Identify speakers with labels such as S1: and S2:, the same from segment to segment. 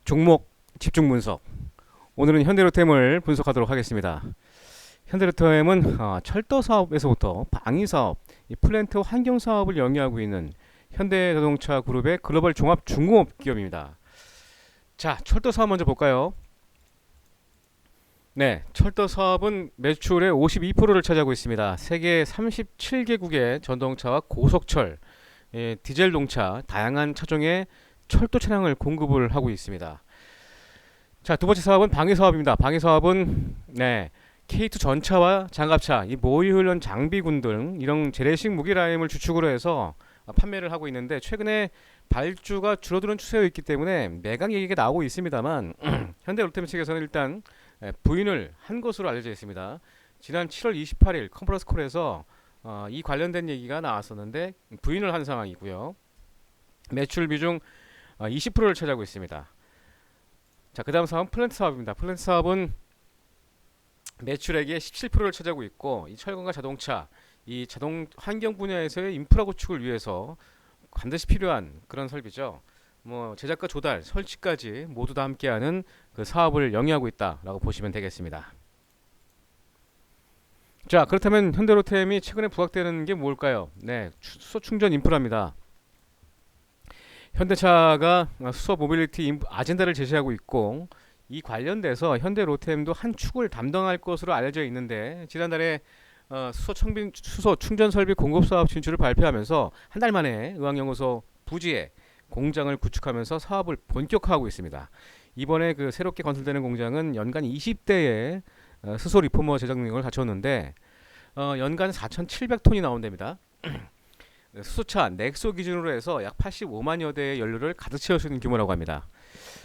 S1: 종목 집중 분석. 오늘은 현대로템을 분석하도록 하겠습니다. 현대로템은 철도 사업에서부터 방위 사업, 이 플랜트 환경 사업을 영위하고 있는 현대자동차 그룹의 글로벌 종합 중공업 기업입니다. 자, 철도 사업 먼저 볼까요? 네, 철도 사업은 매출의 52%를 차지하고 있습니다. 세계 37개국의 전동차와 고속철, 디젤 동차, 다양한 차종의 철도 차량을 공급을 하고 있습니다. 자, 두 번째 사업은 방위 사업입니다. 방위 사업은 K2 전차와 장갑차, 이 모의훈련 장비군 등 이런 재래식 무기라임을 주축으로 해서 판매를 하고 있는데, 최근에 발주가 줄어드는 추세에 있기 때문에 매각 얘기가 나오고 있습니다만 현대로템 측에서는 일단 부인을 한 것으로 알려져 있습니다. 지난 7월 28일 컨퍼런스 콜에서 이 관련된 얘기가 나왔었는데 부인을 한 상황이고요. 매출 비중 20%를 차지하고 있습니다. 자, 그 다음 사업은 플랜트 사업입니다. 플랜트 사업은 매출액의 17%를 차지하고 있고, 이 철강과 자동차, 이 자동 환경 분야에서의 인프라 구축을 위해서 반드시 필요한 그런 설비죠. 뭐 제작과 조달, 설치까지 모두 다 함께하는 그 사업을 영위하고 있다라고 보시면 되겠습니다. 자, 그렇다면 현대로템이 최근에 부각되는 게 뭘까요? 네, 수소 충전 인프라입니다. 현대차가 수소 모빌리티 아젠다를 제시하고 있고, 이 관련돼서 현대로템도 한 축을 담당할 것으로 알려져 있는데, 지난달에 수소 충전 설비 공급 사업 진출을 발표하면서 한 달 만에 의왕연구소 부지에 공장을 구축하면서 사업을 본격화하고 있습니다. 이번에 그 새롭게 건설되는 공장은 연간 20대의 수소 리포머 제작 능력을 갖췄는데, 연간 4,700톤이 나온답니다. 수소차 넥소 기준으로 해서 약 85만여 대의 연료를 가득 채울 수 있는 규모라고 합니다.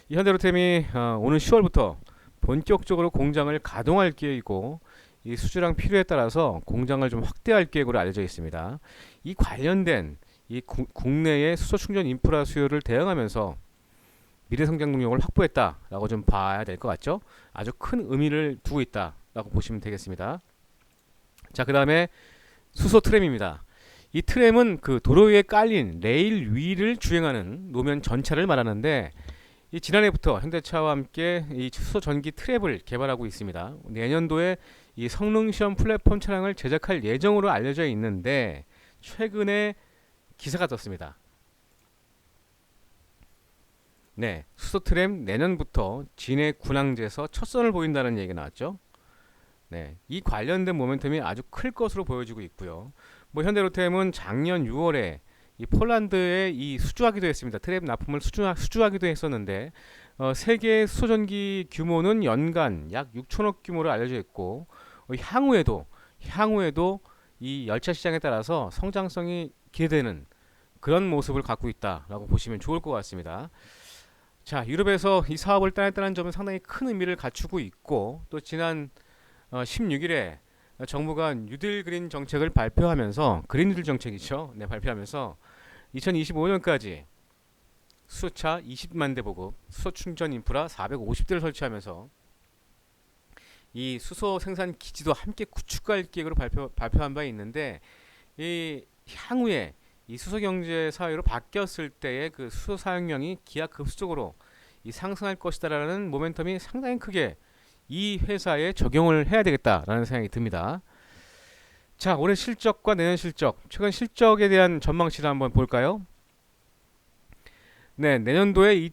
S1: 이 현대로템이 오는 10월부터 본격적으로 공장을 가동할 계획이고, 이 수주량 필요에 따라서 공장을 좀 확대할 계획으로 알려져 있습니다. 이 관련된 이 국내의 수소 충전 인프라 수요를 대응하면서 미래 성장 능력을 확보했다라고 좀 봐야 될 것 같죠? 아주 큰 의미를 두고 있다라고 보시면 되겠습니다. 자, 그 다음에 수소 트램입니다. 이 트램은 그 도로 위에 깔린 레일 위를 주행하는 노면 전차를 말하는데, 이 지난해부터 현대차와 함께 이 수소 전기 트랩을 개발하고 있습니다. 내년도에 이 성능 시험 플랫폼 차량을 제작할 예정으로 알려져 있는데, 최근에 기사가 떴습니다. 네, 수소 트램 내년부터 진해 군항제에서 첫 선을 보인다는 얘기가 나왔죠. 네, 이 관련된 모멘텀이 아주 클 것으로 보여지고 있고요. 뭐 현대로템은 작년 6월에 이 폴란드에 이 수주하기도 했습니다. 트랩 납품을 수주하기도 했었는데, 세계 수소전기 규모는 연간 약 6천억 규모로 알려져 있고, 향후에도 이 열차 시장에 따라서 성장성이 기대되는 그런 모습을 갖고 있다라고 보시면 좋을 것 같습니다. 자, 유럽에서 이 사업을 따냈다는 점은 상당히 큰 의미를 갖추고 있고, 또 지난 16일에 정부가 뉴딜 그린 정책을 발표하면서, 그린 뉴딜 정책이죠. 네, 발표하면서 2025년까지 수소차 20만 대 보급, 수소 충전 인프라 450대를 설치하면서 이 수소 생산 기지도 함께 구축할 계획으로 발표한 바 있는데, 이 향후에 이 수소 경제 사회로 바뀌었을 때의 그 수소 사용량이 기하급수적으로 이 상승할 것이다라는 모멘텀이 상당히 크게 이 회사에 적용을 해야 되겠다라는 생각이 듭니다. 자, 올해 실적과 내년 실적, 최근 실적에 대한 전망치를 한번 볼까요? 네, 내년도에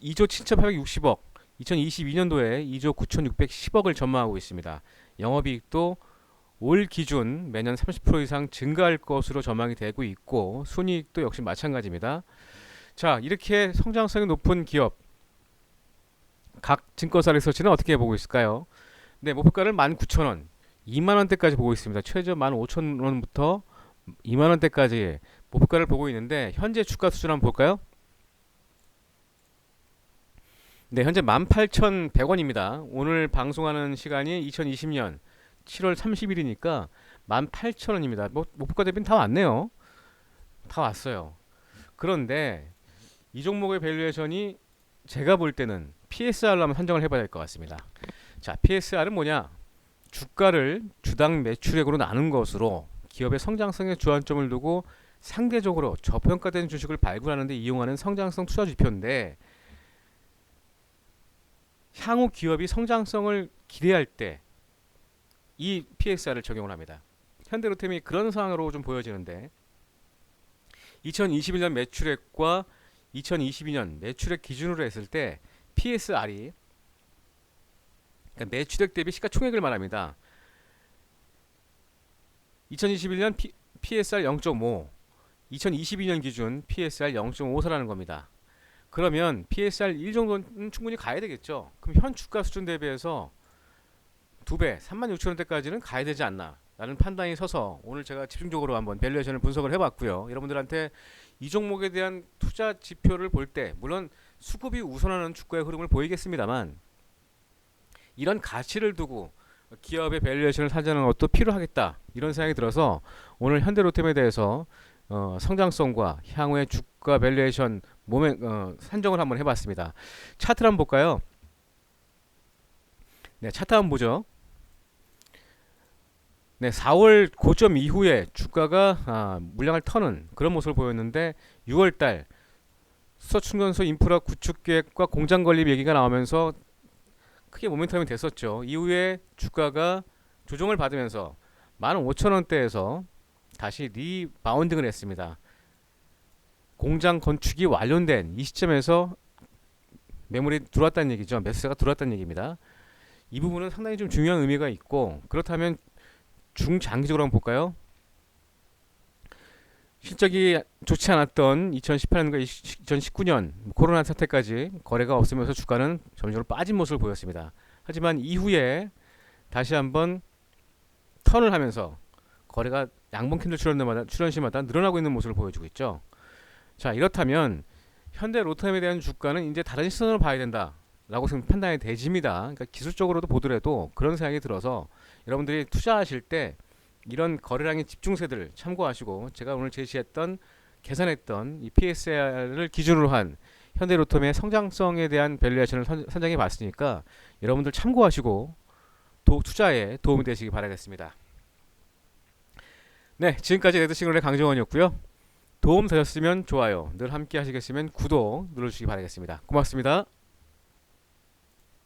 S1: 2조 7,860억, 2022년도에 2조 9,610억을 전망하고 있습니다. 영업이익도 올 기준 매년 30% 이상 증가할 것으로 전망이 되고 있고, 순이익도 역시 마찬가지입니다. 자, 이렇게 성장성이 높은 기업, 각 증권사 리서치는 어떻게 보고 있을까요? 네, 목표가를 19,000원, 2만원대까지 보고 있습니다. 최저 15,000원부터 2만원대까지 목표가를 보고 있는데, 현재 주가 수준 한번 볼까요? 네, 현재 18,100원입니다. 오늘 방송하는 시간이 2020년 7월 30일이니까 18,000원입니다. 목표가 대비는 다 왔네요. 다 왔어요. 그런데 이 종목의 밸류에이션이 제가 볼 때는 PSR로 한번 산정을 해봐야 될 것 같습니다. 자, PSR은 뭐냐? 주가를 주당 매출액으로 나눈 것으로 기업의 성장성에 주안점을 두고 상대적으로 저평가된 주식을 발굴하는 데 이용하는 성장성 투자 지표인데, 향후 기업이 성장성을 기대할 때 이 PSR을 적용을 합니다. 현대로템이 그런 상황으로 좀 보여지는데 2021년 매출액과 2022년 매출액 기준으로 했을 때 PSR이 그러니까 매출액 대비 시가총액을 말합니다. 2021년 PSR 0.5, 2022년 기준 PSR 0.54라는 겁니다. 그러면 PSR 1 정도는 충분히 가야 되겠죠. 그럼 현 주가 수준 대비해서 2배, 36,000원대까지는 가야 되지 않나 라는 판단이 서서 오늘 제가 집중적으로 한번 밸류에이션을 분석을 해봤고요. 여러분들한테 이 종목에 대한 투자 지표를 볼 때 물론 수급이 우선하는 주가의 흐름을 보이겠습니다만 이런 가치를 두고 기업의 밸류에이션을 사자는 것도 필요하겠다 이런 생각이 들어서 오늘 현대로템에 대해서 성장성과 향후의 주가 밸류에이션 산정을 한번 해봤습니다. 차트를 한번 볼까요? 네, 차트 한번 보죠. 네, 4월 고점 이후에 주가가 물량을 터는 그런 모습을 보였는데 6월달 수소충전소 인프라 구축 계획과 공장 건립 얘기가 나오면서 크게 모멘텀이 됐었죠. 이후에 주가가 조정을 받으면서 15,000원대에서 다시 리바운딩을 했습니다. 공장 건축이 완료된 이 시점에서 매물이 들어왔다는 얘기죠. 매수세가 들어왔다는 얘기입니다. 이 부분은 상당히 좀 중요한 의미가 있고 그렇다면 중장기적으로 한번 볼까요? 실적이 좋지 않았던 2018년과 2019년 코로나 사태까지 거래가 없으면서 주가는 점점 빠진 모습을 보였습니다. 하지만 이후에 다시 한번 턴을 하면서 거래가 양봉 캔들 출현시마다 늘어나고 있는 모습을 보여주고 있죠. 자, 이렇다면 현대로템에 대한 주가는 이제 다른 시선으로 봐야 된다라고 판단이 되집니다. 그러니까 기술적으로도 보더라도 그런 생각이 들어서 여러분들이 투자하실 때 이런 거래량의 집중세들을 참고하시고 제가 오늘 제시했던 계산했던 이 PSR을 기준으로 한 현대로템의 성장성에 대한 밸류에이션을 선정해 봤으니까 여러분들 참고하시고 투자에 도움이 되시기 바라겠습니다. 네, 지금까지 레드싱글의 강정원이었고요. 도움 되셨으면 좋아요, 늘 함께 하시겠으면 구독 눌러주시기 바라겠습니다. 고맙습니다.